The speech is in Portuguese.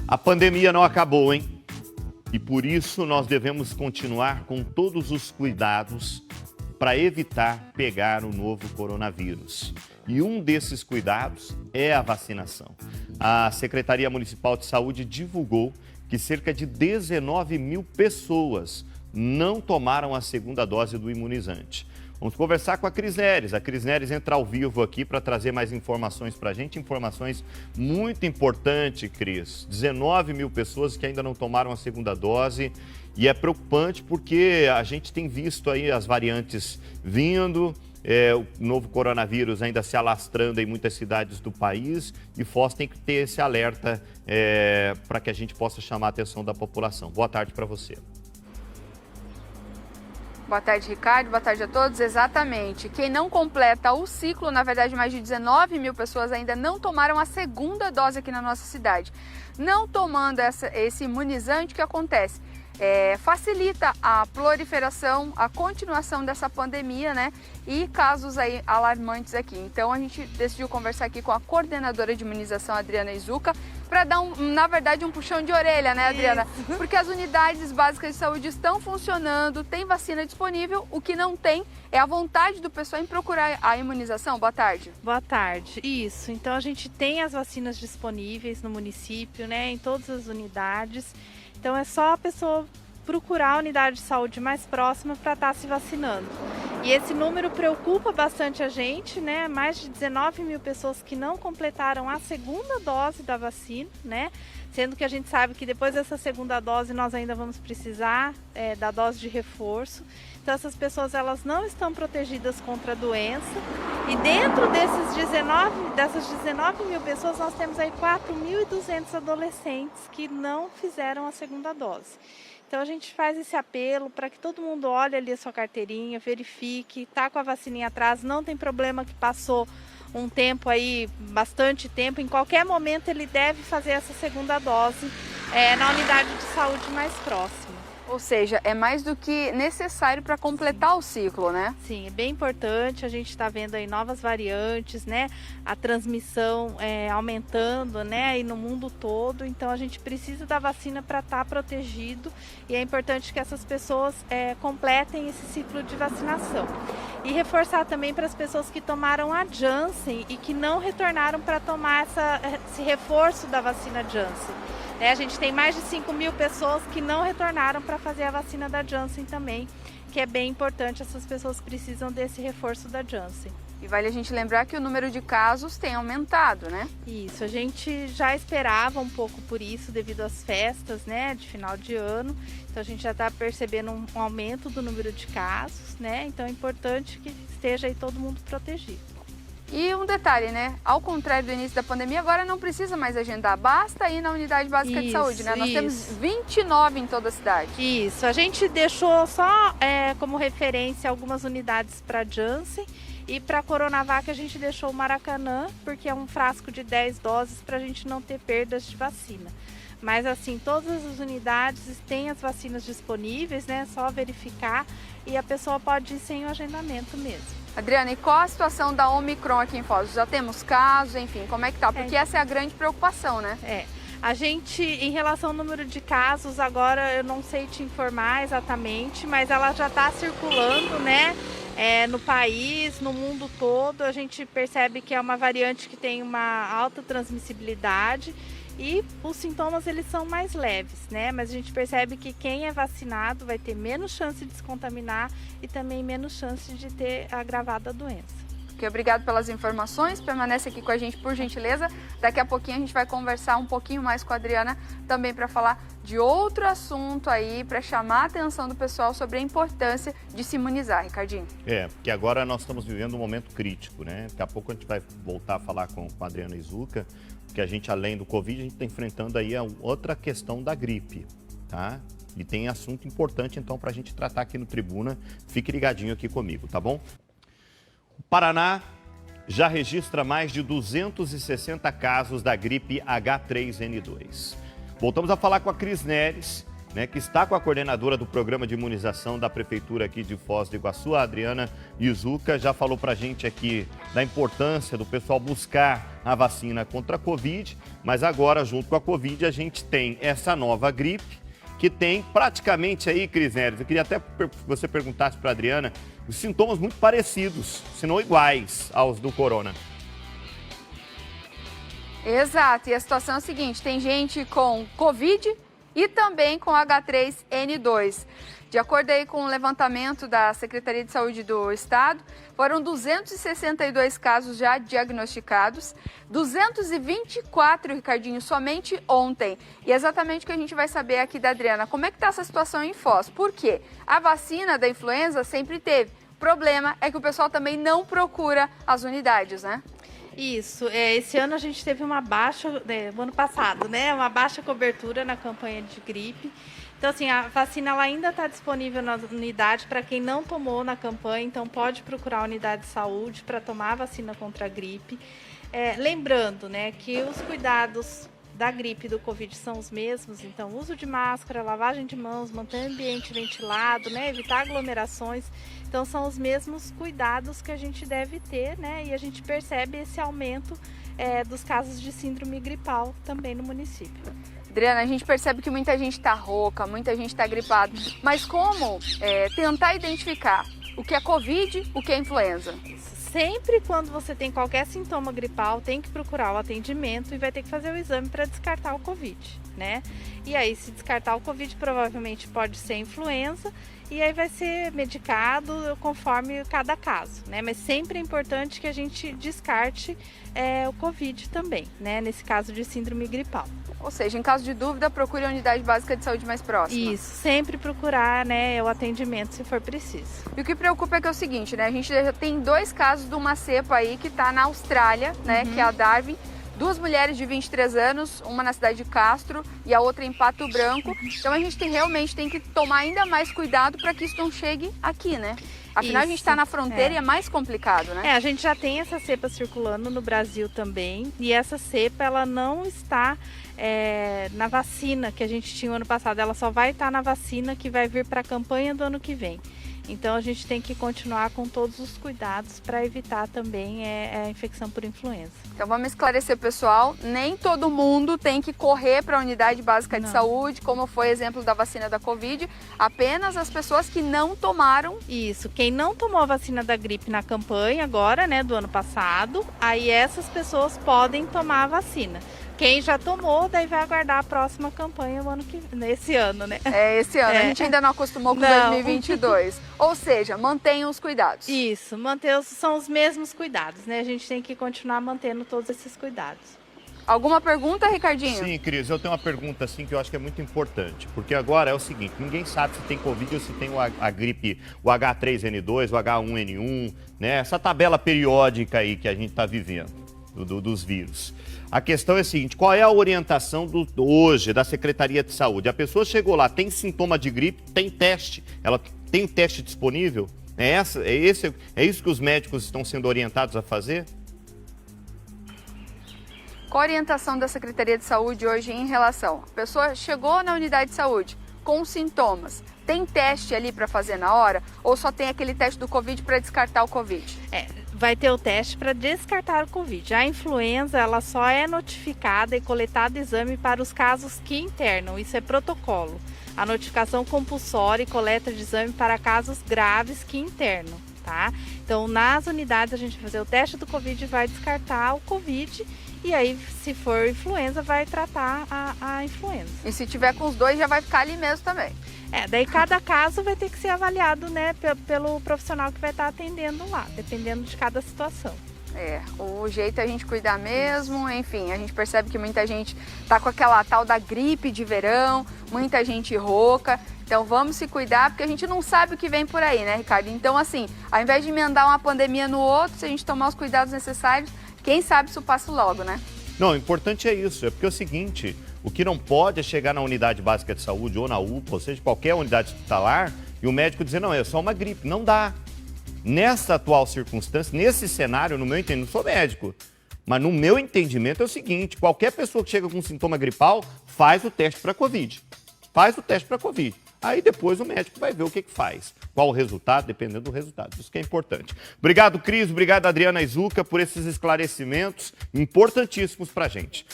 A pandemia não acabou, hein? E por isso nós devemos continuar com todos os cuidados para evitar pegar o novo coronavírus. E um desses cuidados é a vacinação. A Secretaria Municipal de Saúde divulgou que cerca de 19 mil pessoas não tomaram a segunda dose do imunizante. Vamos conversar com a Cris Neres. A Cris Neres entra ao vivo aqui para trazer mais informações para a gente. Informações muito importantes, Cris. 19 mil pessoas que ainda não tomaram a segunda dose. E é preocupante porque a gente tem visto aí as variantes vindo, o novo coronavírus ainda se alastrando em muitas cidades do país. E Foz tem que ter esse alerta para que a gente possa chamar a atenção da população. Boa tarde para você. Boa tarde, Ricardo. Boa tarde a todos. Exatamente. Quem não completa o ciclo, na verdade, mais de 19 mil pessoas ainda não tomaram a segunda dose aqui na nossa cidade. Não tomando esse imunizante, o que acontece? Facilita a proliferação, a continuação dessa pandemia, né? E casos aí alarmantes aqui. Então a gente decidiu conversar aqui com a coordenadora de imunização, Adriana Izuka, para dar, na verdade, um puxão de orelha, né, Adriana? Isso. Porque as unidades básicas de saúde estão funcionando, tem vacina disponível, o que não tem é a vontade do pessoal em procurar a imunização. Boa tarde. Boa tarde. Isso. Então a gente tem as vacinas disponíveis no município, né, em todas as unidades. Então é só a pessoa procurar a unidade de saúde mais próxima para estar se vacinando. E esse número preocupa bastante a gente, né? Mais de 19 mil pessoas que não completaram a segunda dose da vacina, né? Sendo que a gente sabe que depois dessa segunda dose nós ainda vamos precisar da dose de reforço. Então essas pessoas elas não estão protegidas contra a doença. E dentro dessas 19 mil pessoas nós temos aí 4.200 adolescentes que não fizeram a segunda dose. Então a gente faz esse apelo para que todo mundo olhe ali a sua carteirinha, verifique, está com a vacininha atrás, não tem problema que passou um tempo aí, bastante tempo, em qualquer momento ele deve fazer essa segunda dose na unidade de saúde mais próxima. Ou seja, é mais do que necessário para completar o ciclo, né? Sim, é bem importante. A gente está vendo aí novas variantes, né? A transmissão aumentando, né? Aí no mundo todo. Então a gente precisa da vacina para estar protegido e é importante que essas pessoas completem esse ciclo de vacinação. E reforçar também para as pessoas que tomaram a Janssen e que não retornaram para tomar esse reforço da vacina Janssen. A gente tem mais de 5 mil pessoas que não retornaram para fazer a vacina da Janssen também, que é bem importante, essas pessoas precisam desse reforço da Janssen. E vale a gente lembrar que o número de casos tem aumentado, né? Isso, a gente já esperava um pouco por isso, devido às festas, né, de final de ano. Então a gente já está percebendo um aumento do número de casos, né? Então é importante que esteja aí todo mundo protegido. E um detalhe, né? Ao contrário do início da pandemia, agora não precisa mais agendar, basta ir na unidade básica de saúde, né? Nós temos 29 em toda a cidade. Isso, a gente deixou só como referência algumas unidades para Janssen e para Coronavac a gente deixou o Maracanã, porque é um frasco de 10 doses para a gente não ter perdas de vacina. Mas assim, todas as unidades têm as vacinas disponíveis, né? É só verificar e a pessoa pode ir sem o agendamento mesmo. Adriana, e qual a situação da Omicron aqui em Foz? Já temos casos, enfim, como é que tá? Porque essa é a grande preocupação, né? A gente, em relação ao número de casos, agora eu não sei te informar exatamente, mas ela já está circulando, né? No país, no mundo todo, a gente percebe que é uma variante que tem uma alta transmissibilidade e os sintomas eles são mais leves, né? Mas a gente percebe que quem é vacinado vai ter menos chance de se contaminar e também menos chance de ter agravado a doença. Ok, obrigado pelas informações, permanece aqui com a gente por gentileza. Daqui a pouquinho a gente vai conversar um pouquinho mais com a Adriana também para falar de outro assunto aí, para chamar a atenção do pessoal sobre a importância de se imunizar, Ricardinho. Porque agora nós estamos vivendo um momento crítico, né? Daqui a pouco a gente vai voltar a falar com a Adriana Izuka, que a gente, além do Covid, a gente está enfrentando aí a outra questão da gripe, tá? E tem assunto importante, então, para a gente tratar aqui no Tribuna. Fique ligadinho aqui comigo, tá bom? O Paraná já registra mais de 260 casos da gripe H3N2. Voltamos a falar com a Cris Neres, né, que está com a coordenadora do programa de imunização da Prefeitura aqui de Foz do Iguaçu, a Adriana Izuka, já falou para a gente aqui da importância do pessoal buscar a vacina contra a Covid, mas agora, junto com a Covid, a gente tem essa nova gripe, que tem praticamente aí, Cris Neres, eu queria até que você perguntasse para a Adriana, os sintomas muito parecidos, se não iguais aos do corona. Exato, e a situação é a seguinte, tem gente com Covid e também com H3N2. De acordo aí com o levantamento da Secretaria de Saúde do Estado, foram 262 casos já diagnosticados, 224, Ricardinho, somente ontem. E é exatamente o que a gente vai saber aqui da Adriana. Como é que está essa situação em Foz? Por quê? A vacina da influenza sempre teve. O problema é que o pessoal também não procura as unidades, né? Isso, esse ano a gente teve uma baixa, ano passado, né? Uma baixa cobertura na campanha de gripe. Então, assim, a vacina ela ainda está disponível na unidade para quem não tomou na campanha, então pode procurar a unidade de saúde para tomar a vacina contra a gripe. Lembrando, né, que os cuidados da gripe e do Covid são os mesmos, então uso de máscara, lavagem de mãos, manter o ambiente ventilado, né, evitar aglomerações. Então são os mesmos cuidados que a gente deve ter, né, e a gente percebe esse aumento dos casos de síndrome gripal também no município. Adriana, a gente percebe que muita gente está rouca, muita gente está gripada, mas como tentar identificar o que é Covid, o que é influenza? Sempre quando você tem qualquer sintoma gripal, tem que procurar o atendimento e vai ter que fazer o exame para descartar o Covid, né? E aí, se descartar o Covid, provavelmente pode ser influenza e aí vai ser medicado conforme cada caso, né? Mas sempre é importante que a gente descarte o Covid também, né? Nesse caso de síndrome gripal. Ou seja, em caso de dúvida, procure a unidade básica de saúde mais próxima. Isso, sempre procurar, né, o atendimento se for preciso. E o que preocupa é que é o seguinte, né? A gente já tem 2 casos de uma cepa aí que está na Austrália, né? Que é a Darwin. 2 mulheres de 23 anos, uma na cidade de Castro e a outra em Pato Branco. Então a gente realmente tem que tomar ainda mais cuidado para que isso não chegue aqui, né? Afinal, a gente está na fronteira e é mais complicado, né? A gente já tem essa cepa circulando no Brasil também. E essa cepa, ela não está na vacina que a gente tinha no ano passado. Ela só vai estar na vacina que vai vir para a campanha do ano que vem. Então, a gente tem que continuar com todos os cuidados para evitar também a infecção por influenza. Então, vamos esclarecer, pessoal. Nem todo mundo tem que correr para a unidade básica de saúde, como foi exemplo da vacina da Covid. Apenas as pessoas que não tomaram. Isso. Quem não tomou a vacina da gripe na campanha agora, né, do ano passado, aí essas pessoas podem tomar a vacina. Quem já tomou, daí vai aguardar a próxima campanha esse ano, né? Esse ano. A gente ainda não acostumou com 2022. Ou seja, mantenham os cuidados. Isso, são os mesmos cuidados, né? A gente tem que continuar mantendo todos esses cuidados. Alguma pergunta, Ricardinho? Sim, Cris, eu tenho uma pergunta assim que eu acho que é muito importante, porque agora é o seguinte, ninguém sabe se tem Covid ou se tem a gripe, o H3N2, o H1N1, né? Essa tabela periódica aí que a gente está vivendo, dos vírus. A questão é a seguinte, qual é a orientação hoje da Secretaria de Saúde? A pessoa chegou lá, tem sintoma de gripe, tem teste, ela tem teste disponível? É isso que os médicos estão sendo orientados a fazer? Qual a orientação da Secretaria de Saúde hoje em relação? A pessoa chegou na unidade de saúde com sintomas, tem teste ali para fazer na hora ou só tem aquele teste do Covid para descartar o Covid? Vai ter o teste para descartar o Covid. A influenza, ela só é notificada e coletado exame para os casos que internam. Isso é protocolo. A notificação compulsória e coleta de exame para casos graves que internam, tá? Então, nas unidades, a gente vai fazer o teste do Covid e vai descartar o Covid. E aí, se for influenza, vai tratar a influenza. E se tiver com os dois, já vai ficar ali mesmo também. Daí cada caso vai ter que ser avaliado, né, pelo profissional que vai estar atendendo lá, dependendo de cada situação. O jeito é a gente cuidar mesmo, enfim, a gente percebe que muita gente tá com aquela tal da gripe de verão, muita gente rouca, então vamos se cuidar porque a gente não sabe o que vem por aí, né, Ricardo? Então, assim, ao invés de emendar uma pandemia no outro, se a gente tomar os cuidados necessários, quem sabe isso passa logo, né? Não, o importante é isso, é porque é o seguinte, o que não pode é chegar na unidade básica de saúde ou na UPA, ou seja, qualquer unidade hospitalar, e o médico dizer, não, é só uma gripe. Não dá. Nessa atual circunstância, nesse cenário, no meu entendimento, não sou médico, mas no meu entendimento é o seguinte, qualquer pessoa que chega com sintoma gripal, faz o teste para Covid. faz o teste para Covid. Aí depois o médico vai ver o que faz. Qual o resultado, dependendo do resultado. Isso que é importante. Obrigado, Cris. Obrigado, Adriana Izuca, por esses esclarecimentos importantíssimos para a gente.